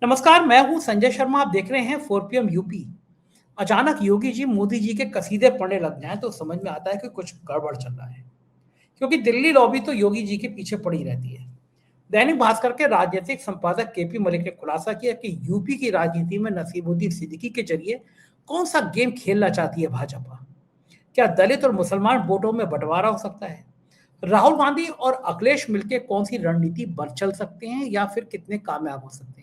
नमस्कार, मैं हूं संजय शर्मा। आप देख रहे हैं 4 PM यूपी। अचानक योगी जी मोदी जी के कसीदे पढ़ने लग जाएं तो समझ में आता है कि कुछ गड़बड़ चल रहा है, क्योंकि दिल्ली लॉबी तो योगी जी के पीछे पड़ी रहती है। दैनिक भास्कर के राजनीतिक संपादक केपी मलिक ने खुलासा किया कि यूपी की राजनीति में नसीमुद्दीन सिद्दीकी के जरिए कौन सा गेम खेलना चाहती है भाजपा। क्या दलित और मुसलमान वोटों में बंटवारा हो सकता है? राहुल गांधी और अखिलेश मिलकर कौन सी रणनीति पर चल सकते हैं या फिर कितने कामयाब हो सकते हैं?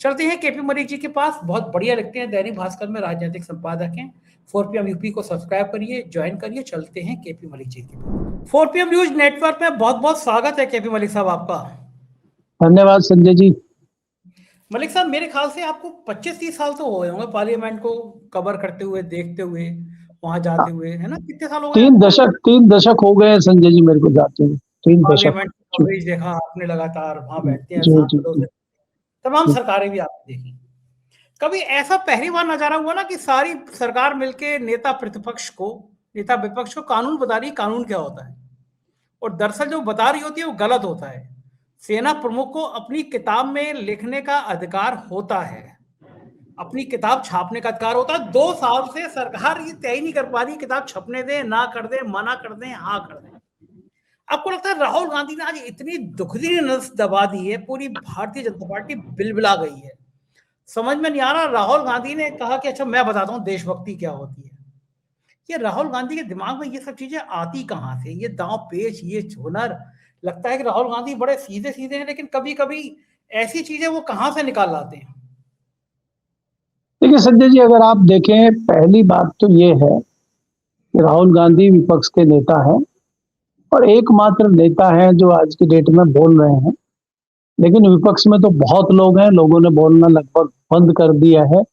चलते हैं केपी मलिक जी के पास। बहुत बढ़िया लिखते हैं, दैनिक भास्कर में राजनीतिक संपादक हैं। 4 PM यूपी को सब्सक्राइब करिए, ज्वाइन करिए। चलते हैं केपी मलिक जी के पास। 4 PM न्यूज नेटवर्क में बहुत बहुत स्वागत है केपी मलिक साहब आपका। धन्यवाद संजय जी। मलिक साहब, मेरे ख्याल से आपको 25-30 साल तो हो गए होंगे पार्लियामेंट को कवर करते हुए, देखते हुए, वहां जाते हुए, है ना? कितने साल हो गए? 3 दशक हो गए हैं संजय जी मेरे को जाते हैं। 3 दशक पार्लियामेंट कवरेज देखा आपने, लगातार वहां बैठते हैं जी जी सांसदों से, तमाम जी। सरकारें भी आपने देखी। कभी ऐसा पहली बार नजारा हुआ ना कि सारी सरकार मिलके नेता विपक्ष को कानून बता रही, कानून क्या होता है, और दरअसल जो बता रही होती है वो गलत होता है। सेना प्रमुख को अपनी किताब में लिखने का अधिकार होता है, अपनी किताब छापने का अधिकार होता है। 2 साल से सरकार ये तय नहीं कर पा रही किताब छपने दें, ना कर दें, मना कर दें, हाँ कर दें। आपको लगता है राहुल गांधी ने आज इतनी दुखदी नस दबा दी है, पूरी भारतीय जनता पार्टी बिलबिला गई है। समझ में नहीं आ रहा। राहुल गांधी ने कहा कि अच्छा मैं बताता हूं देशभक्ति क्या होती है। ये राहुल गांधी के दिमाग में ये सब चीजें आती कहां से? ये दांव पेच, ये हुनर। लगता है कि राहुल गांधी बड़े सीधे सीधे हैं, लेकिन कभी कभी ऐसी चीजें वो कहां से निकाल लाते हैं? देखिए संजय जी, अगर आप देखें, पहली बात तो ये है कि राहुल गांधी विपक्ष के नेता हैं और एकमात्र नेता हैं जो आज की डेट में बोल रहे हैं। लेकिन विपक्ष में तो बहुत लोग हैं, लोगों ने बोलना लगभग बंद कर दिया है,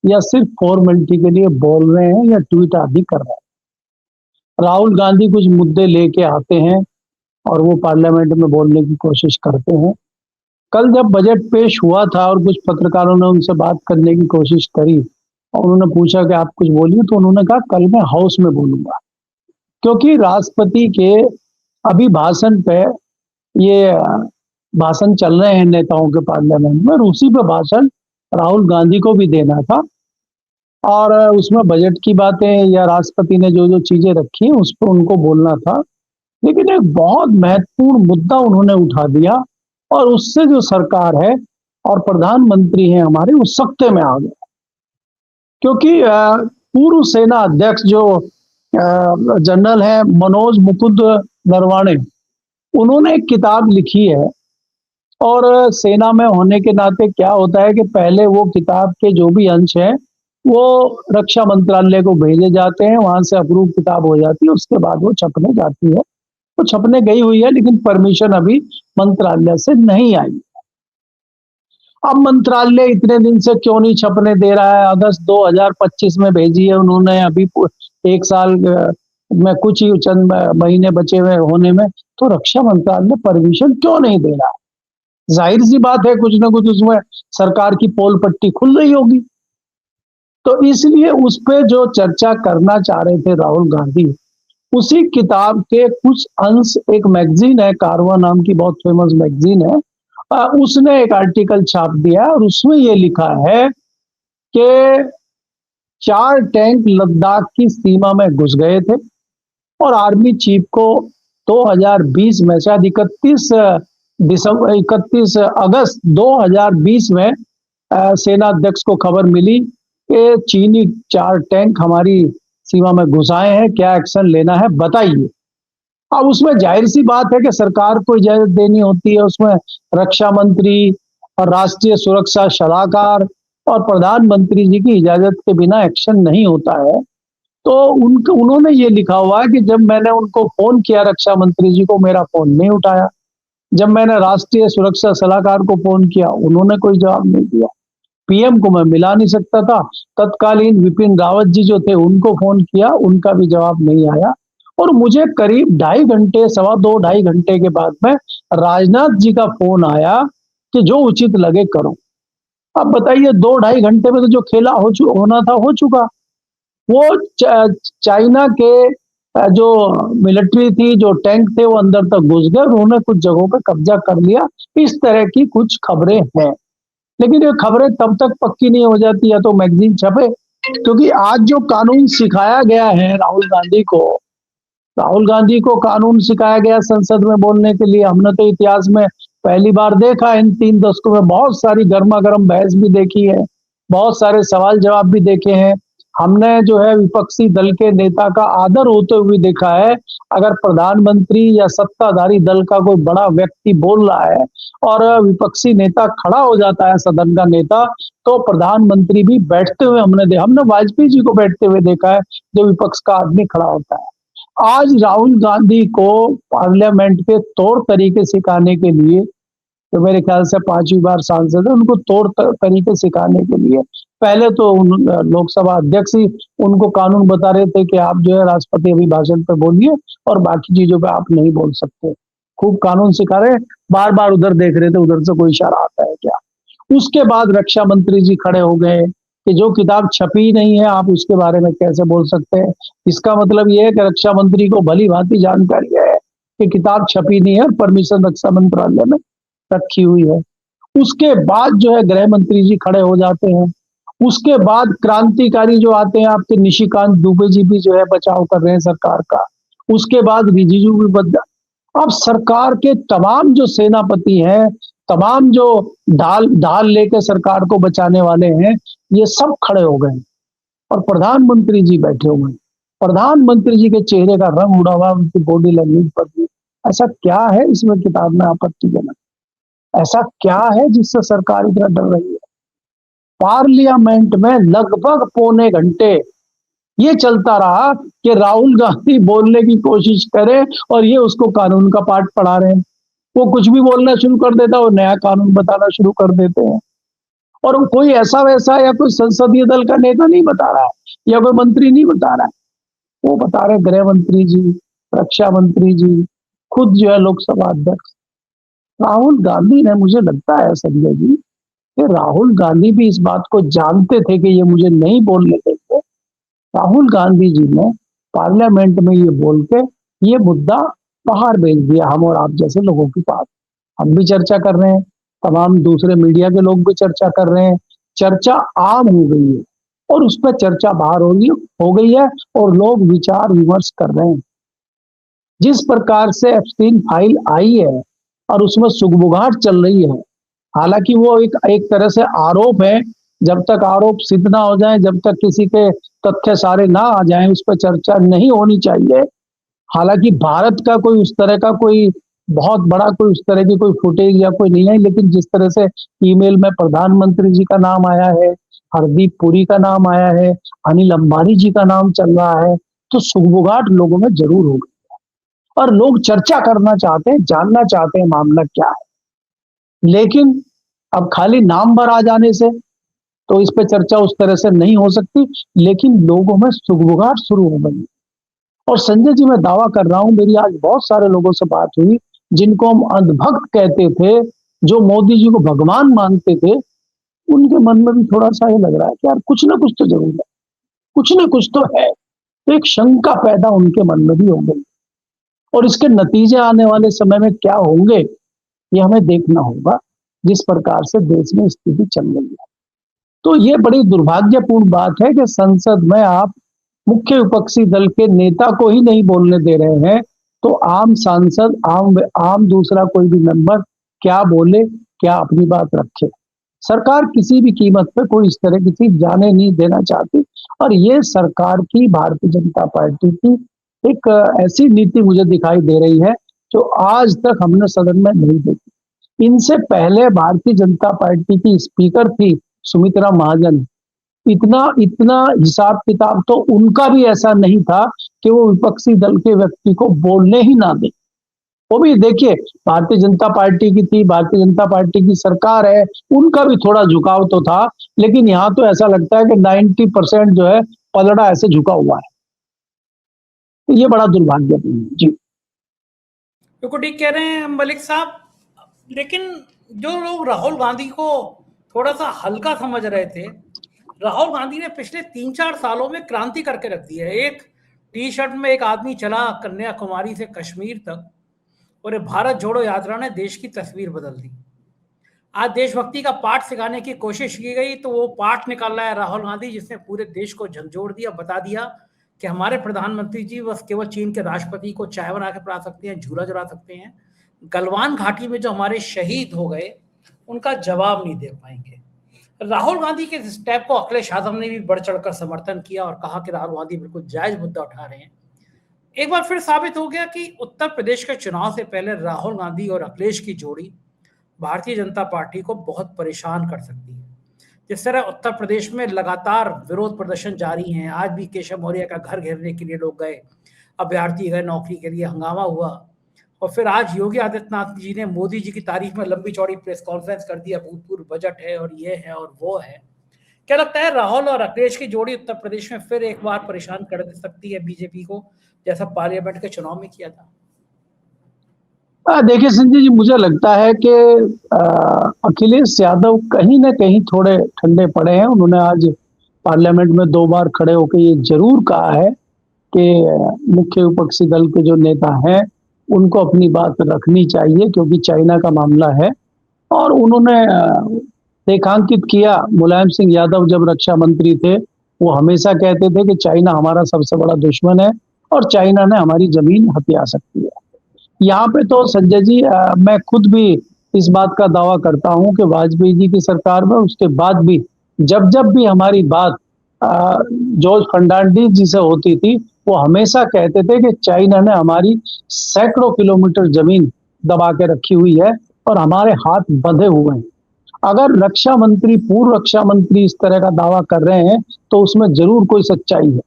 या सिर्फ फॉर्मेलिटी के लिए बोल रहे हैं या ट्वीट आदि कर रहे हैं। राहुल गांधी कुछ मुद्दे लेके आते हैं और वो पार्लियामेंट में बोलने की कोशिश करते हैं। कल जब बजट पेश हुआ था और कुछ पत्रकारों ने उनसे बात करने की कोशिश करी और उन्होंने पूछा कि आप कुछ बोलिए, तो उन्होंने कहा कल मैं हाउस में बोलूंगा, क्योंकि राष्ट्रपति के अभी भाषण पे ये भाषण चल रहे हैं नेताओं के पार्लियामेंट में, और उसी पे भाषण राहुल गांधी को भी देना था और उसमें बजट की बातें या राष्ट्रपति ने जो जो चीजें रखी उस पर उनको बोलना था। लेकिन एक बहुत महत्वपूर्ण मुद्दा उन्होंने उठा दिया और उससे जो सरकार है और प्रधानमंत्री हैं हमारे, वो सख्ते में आ गए। क्योंकि पूर्व सेना अध्यक्ष जो जनरल है मनोज मुकुंद नरवाणे, उन्होंने एक किताब लिखी है और सेना में होने के नाते क्या होता है कि पहले वो किताब के जो भी अंश हैं वो रक्षा मंत्रालय को भेजे जाते हैं, वहां से अप्रूव किताब हो जाती है, उसके बाद वो छपने जाती है। वो छपने गई हुई है लेकिन परमिशन अभी मंत्रालय से नहीं आई। अब मंत्रालय इतने दिन से क्यों नहीं छपने दे रहा है? अगस्त 2025 में भेजी है उन्होंने, अभी 1 साल में कुछ ही चंद महीने बचे हुए होने में, तो रक्षा मंत्रालय परमिशन क्यों नहीं दे रहा? जाहिर सी बात है कुछ ना कुछ उसमें सरकार की पोल पट्टी खुल रही होगी। तो इसलिए उस पे जो चर्चा करना चाह रहे थे राहुल गांधी, उसी किताब के कुछ अंश, एक मैगजीन है कारवा नाम की, बहुत फेमस मैगजीन है, उसने एक आर्टिकल छाप दिया और उसमें ये लिखा है कि 4 टैंक लद्दाख की सीमा में घुस गए थे और आर्मी चीफ को 2020 में, शायद 31 अगस्त 2020 में सेना अध्यक्ष को खबर मिली कि चीनी 4 टैंक हमारी सीमा में घुसाए हैं, क्या एक्शन लेना है बताइए। अब उसमें जाहिर सी बात है कि सरकार को इजाजत देनी होती है, उसमें रक्षा मंत्री और राष्ट्रीय सुरक्षा सलाहकार और प्रधानमंत्री जी की इजाजत के बिना एक्शन नहीं होता है। तो उन्होंने ये लिखा हुआ है कि जब मैंने उनको फोन किया, रक्षा मंत्री जी को, मेरा फोन नहीं उठाया। जब मैंने राष्ट्रीय सुरक्षा सलाहकार को फोन किया, उन्होंने कोई जवाब नहीं दिया। पीएम को मैं मिला नहीं सकता था, तत्कालीन विपिन रावत जी जो थे उनको फोन किया, उनका भी जवाब नहीं आया। और मुझे करीब 2.5 घंटे, 2.25 घंटे के बाद में राजनाथ जी का फोन आया कि जो उचित लगे करो। अब बताइए, 2-2.5 घंटे में तो जो खेला होना था हो चुका। वो चाइना के जो मिलिट्री थी, जो टैंक थे, वो अंदर तक घुस गए, उन्होंने कुछ जगहों पर कब्जा कर लिया। इस तरह की कुछ खबरें हैं। लेकिन ये खबरें तब तक पक्की नहीं हो जाती या तो मैगजीन छपे, क्योंकि आज जो कानून सिखाया गया है राहुल गांधी को कानून सिखाया गया संसद में बोलने के लिए। हमने तो इतिहास में पहली बार देखा, इन 3 दशकों में बहुत सारी गर्मा गर्म बहस भी देखी है, बहुत सारे सवाल जवाब भी देखे हैं। हमने जो है विपक्षी दल के नेता का आदर होते हुए देखा है। अगर प्रधानमंत्री या सत्ताधारी दल का कोई बड़ा व्यक्ति बोल रहा है और विपक्षी नेता खड़ा हो जाता है, सदन का नेता, तो प्रधानमंत्री भी बैठते हुए हमने वाजपेयी जी को बैठते हुए देखा है, जो विपक्ष का आदमी खड़ा होता है। आज राहुल गांधी को पार्लियामेंट के तौर तरीके सिखाने के लिए, तो मेरे ख्याल से 5वीं बार सांसद है, उनको तौर तरीके सिखाने के लिए पहले तो लोकसभा अध्यक्ष ही उनको कानून बता रहे थे कि आप जो है राष्ट्रपति अभिभाषण पे बोलिए और बाकी चीजों पे आप नहीं बोल सकते। खूब कानून सिखा रहे, बार बार उधर देख रहे थे, उधर से कोई इशारा आता है क्या। उसके बाद रक्षा मंत्री जी खड़े हो गए कि जो किताब छपी नहीं है आप उसके बारे में कैसे बोल सकते हैं। इसका मतलब यह है कि रक्षा मंत्री को भली भांति जानकारी है कि किताब छपी नहीं है और परमिशन रक्षा मंत्रालय में रखी हुई है। उसके बाद जो है गृह मंत्री जी खड़े हो जाते हैं। उसके बाद क्रांतिकारी जो आते हैं आपके निशिकांत दुबे जी भी जो है बचाव कर रहे हैं सरकार का। उसके बाद रिजिजू भी अब सरकार के तमाम जो सेनापति हैं, तमाम जो ढाल ढाल लेकर सरकार को बचाने वाले हैं, ये सब खड़े हो गए और प्रधानमंत्री जी बैठे हुए हैं। प्रधानमंत्री जी के चेहरे का रंग उड़ा हुआ, उनकी बॉडी लैंग्वेज पर भी। ऐसा क्या है इसमें किताब में आपत्तिजनक? ऐसा क्या है जिससे सरकार इतना डर रही है? पार्लियामेंट में लगभग पौने घंटे ये चलता रहा कि राहुल गांधी बोलने की कोशिश करे और ये उसको कानून का पाठ पढ़ा रहे हैं। वो कुछ भी बोलना शुरू कर देता है, वो नया कानून बताना शुरू कर देते हैं। और कोई ऐसा वैसा या कोई संसदीय दल का नेता नहीं बता रहा है या कोई मंत्री नहीं बता रहा है, वो बता रहे गृह मंत्री जी, रक्षा मंत्री जी, खुद जो है लोकसभा अध्यक्ष। राहुल गांधी ने, मुझे लगता है संजय जी, कि राहुल गांधी भी इस बात को जानते थे कि ये मुझे नहीं बोलने देंगे। राहुल गांधी जी ने पार्लियामेंट में ये बोल के ये मुद्दा बाहर भेज दिया हम और आप जैसे लोगों के पास। हम भी चर्चा कर रहे हैं, तमाम दूसरे मीडिया के लोग भी चर्चा कर रहे हैं, चर्चा आम हो गई है और उस पर चर्चा बाहर हो गई है और लोग विचार विमर्श कर रहे हैं। जिस प्रकार से एप्स्टीन फाइल आई है और उसमें सुगबुगाहट चल रही है, हालांकि वो एक तरह से आरोप है, जब तक आरोप सिद्ध ना हो जाए, जब तक किसी के तथ्य सारे ना आ जाएं, उस पर चर्चा नहीं होनी चाहिए। हालांकि भारत का कोई उस तरह का कोई बहुत बड़ा कोई उस तरह की कोई फुटेज या कोई नहीं है, लेकिन जिस तरह से ईमेल में प्रधानमंत्री जी का नाम आया है, हरदीप पुरी का नाम आया है, अनिल अंबानी जी का नाम चल रहा है, तो सुगबुगाहट लोगों में जरूर होगी और लोग चर्चा करना चाहते हैं, जानना चाहते हैं मामला क्या है। लेकिन अब खाली नाम भर आ जाने से तो इस पे चर्चा उस तरह से नहीं हो सकती, लेकिन लोगों में सुगबुगाहट शुरू हो गई। और संजय जी, मैं दावा कर रहा हूं, मेरी आज बहुत सारे लोगों से बात हुई जिनको हम अंधभक्त कहते थे, जो मोदी जी को भगवान मानते थे, उनके मन में भी थोड़ा सा ये लग रहा है कि यार कुछ ना कुछ तो जरूर है, कुछ ना कुछ तो है। तो एक शंका पैदा उनके मन में भी हो गई और इसके नतीजे आने वाले समय में क्या होंगे ये हमें देखना होगा, जिस प्रकार से देश में स्थिति चल रही है। तो ये बड़ी दुर्भाग्यपूर्ण बात है कि संसद में आप मुख्य विपक्षी दल के नेता को ही नहीं बोलने दे रहे हैं, तो आम सांसद, आम दूसरा कोई भी मेंबर क्या बोले, क्या अपनी बात रखे। सरकार किसी भी कीमत पे कोई इस तरह की चीज जाने नहीं देना चाहती और ये सरकार की, भारतीय जनता पार्टी की एक ऐसी नीति मुझे दिखाई दे रही है जो आज तक हमने सदन में नहीं देखी। इनसे पहले भारतीय जनता पार्टी की स्पीकर थी सुमित्रा महाजन, इतना इतना हिसाब किताब तो उनका भी ऐसा नहीं था कि वो विपक्षी दल के व्यक्ति को बोलने ही ना दे। वो भी देखिए भारतीय जनता पार्टी की थी, भारतीय जनता पार्टी की सरकार है, उनका भी थोड़ा झुकाव तो था, लेकिन यहाँ तो ऐसा लगता है कि 90% जो है पलड़ा ऐसे झुका हुआ है। तो ये बड़ा दुर्भाग्यपूर्ण है जी। बिल्कुल ठीक कह रहे हैं मलिक साहब, लेकिन जो लोग राहुल गांधी को थोड़ा सा हल्का समझ रहे थे, राहुल गांधी ने पिछले 3-4 सालों में क्रांति करके रख दी है। एक टी शर्ट में एक आदमी चला कन्याकुमारी से कश्मीर तक और भारत जोड़ो यात्रा ने देश की तस्वीर बदल दी। आज देशभक्ति का पाठ सिखाने की कोशिश की गई तो वो पाठ निकाल रहा है राहुल गांधी, जिसने पूरे देश को झकझोर दिया, बता दिया कि हमारे प्रधानमंत्री जी बस केवल चीन के राष्ट्रपति को चाय बना के पिला सकते हैं, झूला झुला सकते हैं। गलवान घाटी में जो हमारे शहीद हो गए उनका जवाब नहीं दे पाएंगे। राहुल गांधी के स्टेप को अखिलेश यादव ने भी बढ़ चढ़कर समर्थन किया और कहा कि राहुल गांधी बिल्कुल जायज मुद्दा उठा रहे हैं। एक बार फिर साबित हो गया कि उत्तर प्रदेश के चुनाव से पहले राहुल गांधी और अखिलेश की जोड़ी भारतीय जनता पार्टी को बहुत परेशान कर सकती है। जिस तरह उत्तर प्रदेश में लगातार विरोध प्रदर्शन जारी हैं, आज भी केशव मौर्य का घर घेरने के लिए लोग गए, अभ्यर्थी गए नौकरी के लिए, हंगामा हुआ। और फिर आज योगी आदित्यनाथ जी ने मोदी जी की तारीफ में लंबी चौड़ी प्रेस कॉन्फ्रेंस कर दिया, भूतपूर्व बजट है और ये है और वो है। क्या लगता है राहुल और अखिलेश की जोड़ी उत्तर प्रदेश में फिर एक बार परेशान कर सकती है बीजेपी को, जैसा पार्लियामेंट के चुनाव में किया था? देखिए संजय जी, मुझे लगता है कि अखिलेश यादव कहीं ना कहीं थोड़े ठंडे पड़े हैं। उन्होंने आज पार्लियामेंट में 2 बार खड़े होकर ये जरूर कहा है कि मुख्य विपक्षी दल के जो नेता हैं उनको अपनी बात रखनी चाहिए, क्योंकि चाइना का मामला है। और उन्होंने रेखांकित किया, मुलायम सिंह यादव जब रक्षा मंत्री थे वो हमेशा कहते थे कि चाइना हमारा सबसे बड़ा दुश्मन है और चाइना ने हमारी जमीन हथिया सकती है। यहाँ पे तो संजय जी, मैं खुद भी इस बात का दावा करता हूँ कि वाजपेयी जी की सरकार में, उसके बाद भी जब जब भी हमारी बात जॉर्ज फर्नांडिस जी से होती थी, वो हमेशा कहते थे कि चाइना ने हमारी सैकड़ों किलोमीटर जमीन दबा के रखी हुई है और हमारे हाथ बंधे हुए हैं। अगर रक्षा मंत्री, पूर्व रक्षा मंत्री इस तरह का दावा कर रहे हैं तो उसमें जरूर कोई सच्चाई है।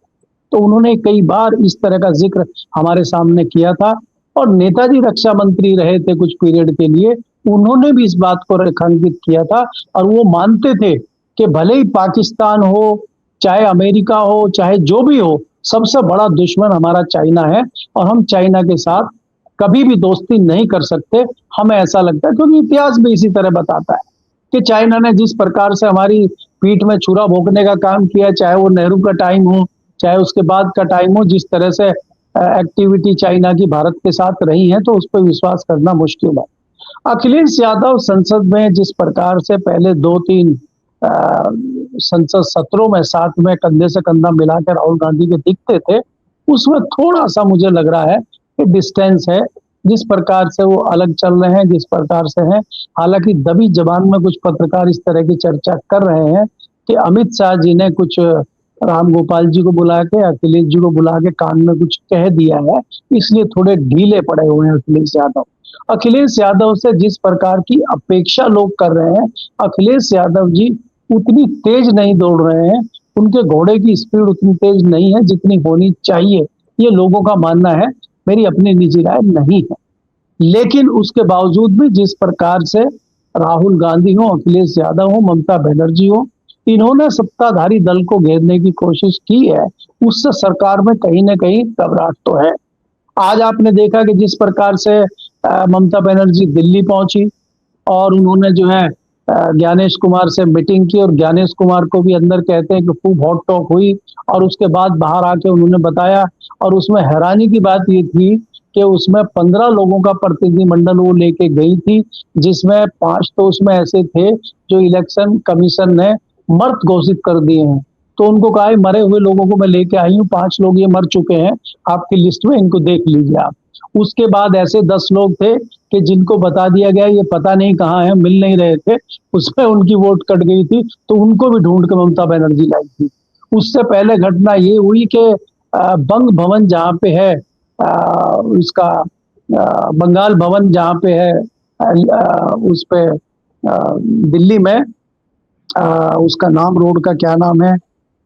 तो उन्होंने कई बार इस तरह का जिक्र हमारे सामने किया था और नेताजी रक्षा मंत्री रहे थे कुछ पीरियड के लिए, उन्होंने भी इस बात को रेखांकित किया था। और वो मानते थे कि भले ही पाकिस्तान हो, चाहे अमेरिका हो, चाहे जो भी हो, सबसे बड़ा दुश्मन हमारा चाइना है और हम चाइना के साथ कभी भी दोस्ती नहीं कर सकते। हमें ऐसा लगता है, क्योंकि इतिहास भी इसी तरह बताता है कि चाइना ने जिस प्रकार से हमारी पीठ में छुरा भोंकने का काम किया, चाहे वो नेहरू का टाइम हो, चाहे उसके बाद का टाइम हो, जिस तरह से एक्टिविटी चाइना की भारत के साथ रही है, तो उस पर विश्वास करना मुश्किल है। अखिलेश यादव संसद में जिस प्रकार से पहले 2-3 संसद सत्रों में साथ में कंधे से कंधा मिलाकर राहुल गांधी के दिखते थे, उसमें थोड़ा सा मुझे लग रहा है कि डिस्टेंस है। जिस प्रकार से वो अलग चल रहे हैं, जिस प्रकार से हैं, हालांकि दबी जबान में कुछ पत्रकार इस तरह की चर्चा कर रहे हैं कि अमित शाह जी ने कुछ राम गोपाल जी को बुला के, अखिलेश जी को बुला के कान में कुछ कह दिया है, इसलिए थोड़े ढीले पड़े हुए हैं अखिलेश यादव। अखिलेश यादव से जिस प्रकार की अपेक्षा लोग कर रहे हैं, अखिलेश यादव जी उतनी तेज नहीं दौड़ रहे हैं, उनके घोड़े की स्पीड उतनी तेज नहीं है जितनी होनी चाहिए, ये लोगों का मानना है, मेरी अपनी निजी राय नहीं है। लेकिन उसके बावजूद भी जिस प्रकार से राहुल गांधी हो, अखिलेश यादव हो, ममता बनर्जी हो, इन्होंने सत्ताधारी दल को घेरने की कोशिश की है, उससे सरकार में कहीं ना कहीं घबराहट तो है। आज आपने देखा कि जिस प्रकार से ममता बनर्जी दिल्ली पहुंची और उन्होंने जो है ज्ञानेश कुमार से मीटिंग की, और ज्ञानेश कुमार को भी अंदर कहते हैं कि खूब हॉट टॉक हुई, और उसके बाद बाहर आके उन्होंने बताया, और उसमें हैरानी की बात ये थी कि उसमें 15 लोगों का प्रतिनिधिमंडल वो लेके गई थी, जिसमें 5 तो उसमें ऐसे थे जो इलेक्शन कमीशन ने मर्द घोषित कर दिए हैं। तो उनको कहा मरे हुए लोगों को मैं लेके आई हूँ, 5 लोग ये मर चुके हैं आपकी लिस्ट में, इनको देख लीजिए आप। उसके बाद ऐसे 10 लोग थे कि जिनको बता दिया गया ये पता नहीं कहाँ है, मिल नहीं रहे थे, उसमें उनकी वोट कट गई थी, तो उनको भी ढूंढ के ममता बनर्जी लाई थी। उससे पहले घटना ये हुई कि बंग भवन जहाँ पे है, उसका बंगाल भवन जहाँ पे है, उस पे दिल्ली में, उसका नाम, रोड का क्या नाम है,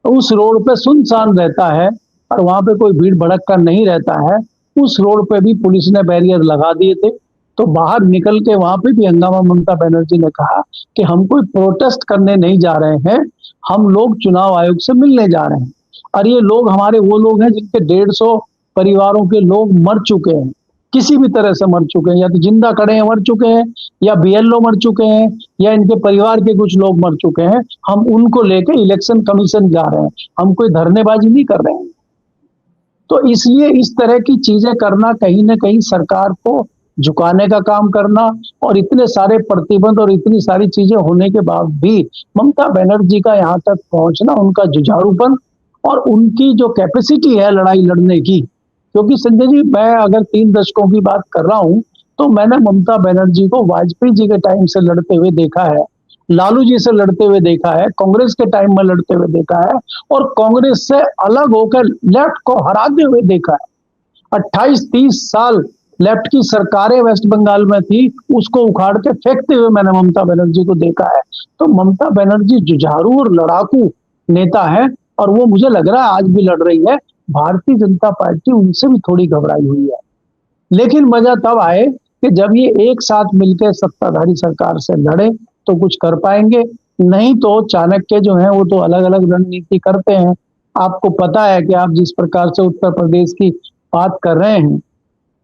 उस रोड पे सुनसान रहता है और वहां पे कोई भीड़ भड़क नहीं रहता है। उस रोड पे भी पुलिस ने बैरियर लगा दिए थे, तो बाहर निकल के वहां पे भी हंगामा। ममता बनर्जी ने कहा कि हम कोई प्रोटेस्ट करने नहीं जा रहे हैं, हम लोग चुनाव आयोग से मिलने जा रहे हैं, और ये लोग हमारे वो लोग हैं जिनके 150 परिवारों के लोग मर चुके हैं, किसी भी तरह से मर चुके हैं, या तो जिंदा खड़े हैं मर चुके हैं, या बीएलओ मर चुके हैं, या इनके परिवार के कुछ लोग मर चुके हैं। हम उनको लेके इलेक्शन कमीशन जा रहे हैं, हम कोई धरनेबाजी नहीं कर रहे हैं। तो इसलिए इस तरह की चीजें करना कहीं ना कहीं सरकार को झुकाने का काम करना, और इतने सारे प्रतिबंध और इतनी सारी चीजें होने के बाद भी ममता बनर्जी का यहाँ तक पहुंचना, उनका जुझारूपन और उनकी जो कैपेसिटी है लड़ाई लड़ने की। क्योंकि संजय जी, मैं अगर 3 दशकों की बात कर रहा हूं तो मैंने ममता बनर्जी को वाजपेयी जी के टाइम से लड़ते हुए देखा है, लालू जी से लड़ते हुए देखा है, कांग्रेस के टाइम में लड़ते हुए देखा है, और कांग्रेस से अलग होकर लेफ्ट को हराते हुए देखा है। 28-30 साल लेफ्ट की सरकारें वेस्ट बंगाल में थी, उसको उखाड़ के फेंकते हुए मैंने ममता बनर्जी को देखा है। तो ममता बनर्जी जुझारू और लड़ाकू नेता है, और वो मुझे लग रहा है आज भी लड़ रही है। भारतीय जनता पार्टी उनसे भी थोड़ी घबराई हुई है। लेकिन मजा तब आए कि जब ये एक साथ मिलकर सत्ताधारी सरकार से लड़े तो कुछ कर पाएंगे, नहीं तो चाणक्य जो है वो तो अलग अलग रणनीति करते हैं। आपको पता है कि आप जिस प्रकार से उत्तर प्रदेश की बात कर रहे हैं,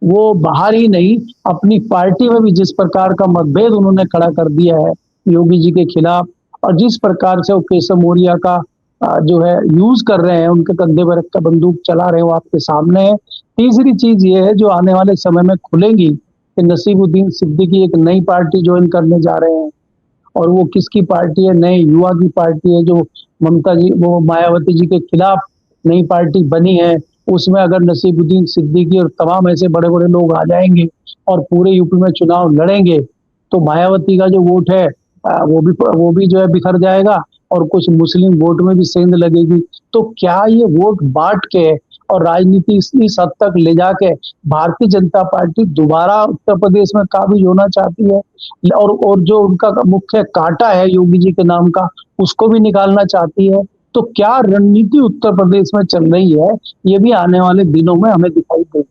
वो बाहर ही नहीं, अपनी पार्टी में भी जिस प्रकार का मतभेद उन्होंने खड़ा कर दिया है योगी जी के खिलाफ, और जिस प्रकार से वो केशव मौर्य का जो है यूज कर रहे हैं, उनके कंधे पर रख कर बंदूक चला रहे हैं, वो आपके सामने है। तीसरी चीज ये है जो आने वाले समय में खुलेंगी कि नसीमुद्दीन सिद्दीकी एक नई पार्टी ज्वाइन करने जा रहे हैं, और वो किसकी पार्टी है? नए युवा की पार्टी है, जो ममता जी वो मायावती जी के खिलाफ नई पार्टी बनी है। उसमें अगर नसीमुद्दीन सिद्दीकी और तमाम ऐसे बड़े बड़े लोग आ जाएंगे और पूरे यूपी में चुनाव लड़ेंगे तो मायावती का जो वोट है वो भी जो है बिखर जाएगा, और कुछ मुस्लिम वोट में भी सेंध लगेगी। तो क्या ये वोट बांट के और राजनीति इस हद तक ले जाके भारतीय जनता पार्टी दोबारा उत्तर प्रदेश में काबिज होना चाहती है, और जो उनका मुख्य कांटा है योगी जी के नाम का, उसको भी निकालना चाहती है? तो क्या रणनीति उत्तर प्रदेश में चल रही है, ये भी आने वाले दिनों में हमें दिखाई देगी।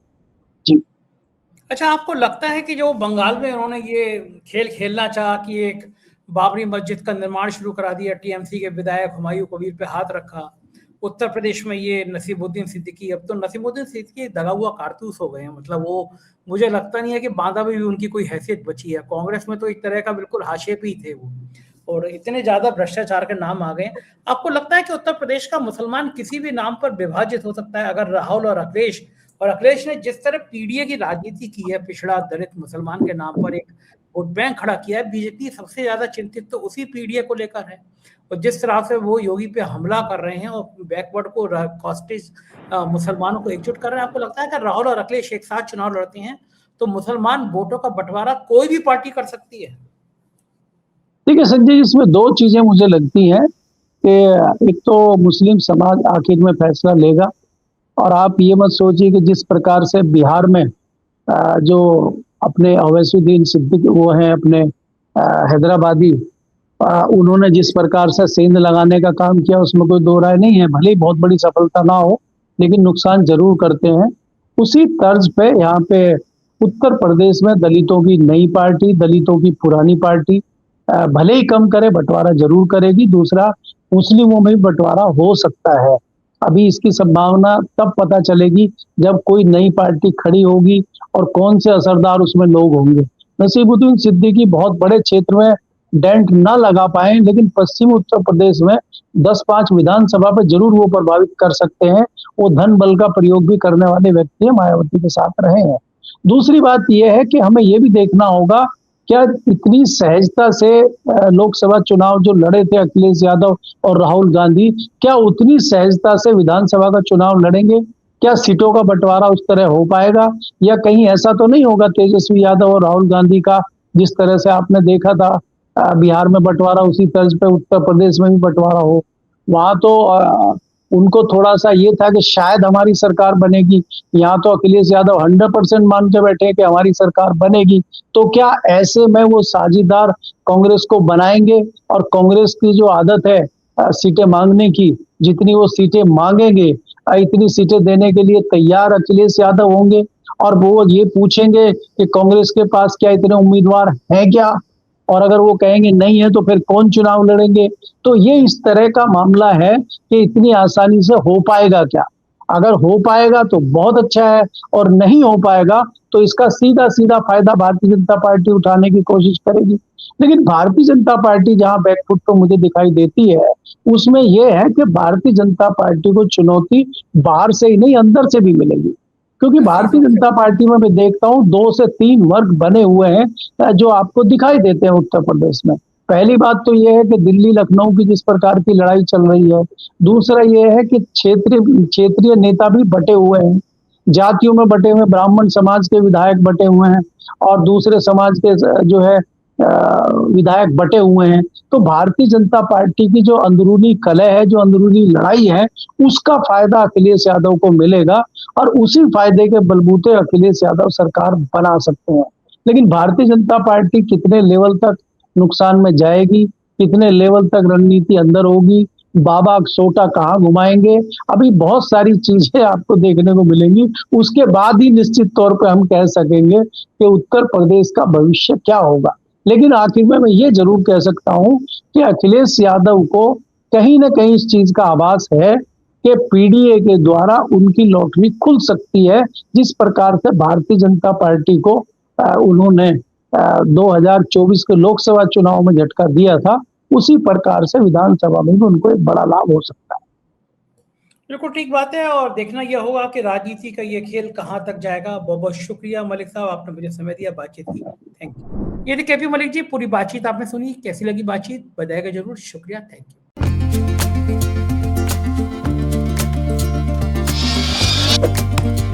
जी। अच्छा, आपको लगता है कि जो बंगाल में उन्होंने ये खेल खेलना चाहा कि एक बाबरी मस्जिद का निर्माण शुरू करा दिया, टीएमसी के विधायक हुमायूं कबीर पे हाथ रखा, उत्तर प्रदेश में ये नसीमुद्दीन सिद्दीकी, अब तो नसीमुद्दीन सिद्दीकी दगा हुआ कारतूस हो गए हैं। मतलब वो, मुझे लगता नहीं है कि बांदा में भी उनकी कोई हैसियत बची है। कांग्रेस में तो एक तरह का बिल्कुल हाशिए पे ही थे वो, और इतने ज्यादा भ्रष्टाचार के नाम आ गए। आपको लगता है कि उत्तर प्रदेश का मुसलमान किसी भी नाम पर विभाजित हो सकता है? अगर राहुल और अखिलेश ने जिस तरह पीडीए की राजनीति की है, पिछड़ा दलित मुसलमान के नाम पर एक वोट बैंक खड़ा किया है, बीजेपी सबसे ज्यादा चिंतित तो उसी पीडीए को लेकर है। और जिस तरह से वो योगी पे हमला कर रहे हैं और बैकवर्ड को कॉस्टेज मुसलमानों को एकजुट कर रहे हैं, आपको लगता है कि राहुल और अखिलेश एक साथ चुनाव लड़ते हैं तो मुसलमान वोटों का बंटवारा कोई भी पार्टी कर सकती है? ठीक है संजय, इसमें दो चीजें मुझे लगती हैं कि एक तो मुस्लिम समाज आखिर में फैसला लेगा, और आप ये मत सोचिए कि जिस प्रकार से बिहार में जो अपने अवैसुद्दीन सिद्दीकी वो हैं अपने हैदराबादी, उन्होंने जिस प्रकार से सेंध लगाने का काम किया उसमें कोई दो राय नहीं है। भले ही बहुत बड़ी सफलता ना हो लेकिन नुकसान जरूर करते हैं। उसी तर्ज पे यहाँ पे उत्तर प्रदेश में दलितों की नई पार्टी, दलितों की पुरानी पार्टी भले ही कम करे, बंटवारा जरूर करेगी। दूसरा, मुस्लिमों में भी बंटवारा हो सकता है। अभी इसकी संभावना तब पता चलेगी जब कोई नई पार्टी खड़ी होगी और कौन से असरदार उसमें लोग होंगे। नसीमुद्दीन सिद्दीकी बहुत बड़े क्षेत्र में डेंट ना लगा पाए, लेकिन पश्चिमी उत्तर प्रदेश में 10-5 विधानसभा पे जरूर वो प्रभावित कर सकते हैं। वो धन बल का प्रयोग भी करने वाले व्यक्ति मायावती के साथ रहे हैं। दूसरी बात यह है कि हमें ये भी देखना होगा, क्या इतनी सहजता से लोकसभा चुनाव जो लड़े थे अखिलेश यादव और राहुल गांधी, क्या उतनी सहजता से विधानसभा का चुनाव लड़ेंगे? क्या सीटों का बंटवारा उस तरह हो पाएगा? या कहीं ऐसा तो नहीं होगा तेजस्वी यादव और राहुल गांधी का जिस तरह से आपने देखा था बिहार में बंटवारा, उसी तर्ज पे उत्तर प्रदेश में भी बंटवारा हो? वहां तो उनको थोड़ा सा ये था कि शायद हमारी सरकार बनेगी। यहाँ तो अखिलेश यादव 100% मान के बैठे कि हमारी सरकार बनेगी। तो क्या ऐसे में वो साझेदार कांग्रेस को बनाएंगे? और कांग्रेस की जो आदत है सीटें मांगने की, जितनी वो सीटें मांगेंगे इतनी सीटें देने के लिए तैयार अखिलेश यादव होंगे। और वो ये पूछेंगे कि कांग्रेस के पास क्या इतने उम्मीदवार हैं क्या, और अगर वो कहेंगे नहीं है तो फिर कौन चुनाव लड़ेंगे? तो ये इस तरह का मामला है कि इतनी आसानी से हो पाएगा क्या? अगर हो पाएगा तो बहुत अच्छा है, और नहीं हो पाएगा तो इसका सीधा सीधा फायदा भारतीय जनता पार्टी उठाने की कोशिश करेगी। लेकिन भारतीय जनता पार्टी जहां बैकफुट तो मुझे दिखाई देती है, उसमें यह है कि भारतीय जनता पार्टी को चुनौती बाहर से ही नहीं अंदर से भी मिलेगी। क्योंकि भारतीय जनता पार्टी में मैं देखता हूँ 2 से 3 वर्ग बने हुए हैं जो आपको दिखाई देते हैं उत्तर प्रदेश में। पहली बात तो ये है कि दिल्ली लखनऊ की जिस प्रकार की लड़ाई चल रही है, दूसरा ये है कि क्षेत्रीय नेता भी बटे हुए हैं, जातियों में बटे हुए, ब्राह्मण समाज के विधायक बटे हुए हैं और दूसरे समाज के जो है विधायक बटे हुए हैं। तो भारतीय जनता पार्टी की जो अंदरूनी कलह है, जो अंदरूनी लड़ाई है, उसका फायदा अखिलेश यादव को मिलेगा और उसी फायदे के बलबूते अखिलेश यादव सरकार बना सकते हैं। लेकिन भारतीय जनता पार्टी कितने लेवल तक नुकसान में जाएगी, कितने लेवल तक रणनीति अंदर होगी, बाबा सोटा कहाँ घुमाएंगे, अभी बहुत सारी चीजें आपको देखने को मिलेंगी। उसके बाद ही निश्चित तौर पे हम कह सकेंगे कि उत्तर प्रदेश का भविष्य क्या होगा। लेकिन आखिर में मैं ये जरूर कह सकता हूं कि अखिलेश यादव को कहीं ना कहीं इस चीज का आभास है कि पीडीए के द्वारा उनकी लॉटरी खुल सकती है। जिस प्रकार से भारतीय जनता पार्टी को उन्होंने 2024 के लोकसभा चुनाव में झटका दिया था, उसी प्रकार से विधानसभा में भी उनको एक बड़ा लाभ हो सकता है। बिल्कुल ठीक बात है और देखना यह होगा कि राजनीति का ये खेल कहां तक जाएगा। बहुत बहुत शुक्रिया मलिक साहब, आपने मुझे समय दिया, बातचीत की। Thank you. ये थे केपी मलिक जी, पूरी बातचीत आपने सुनी, कैसी लगी बातचीत बताइएगा जरूर। शुक्रिया, थैंक यू।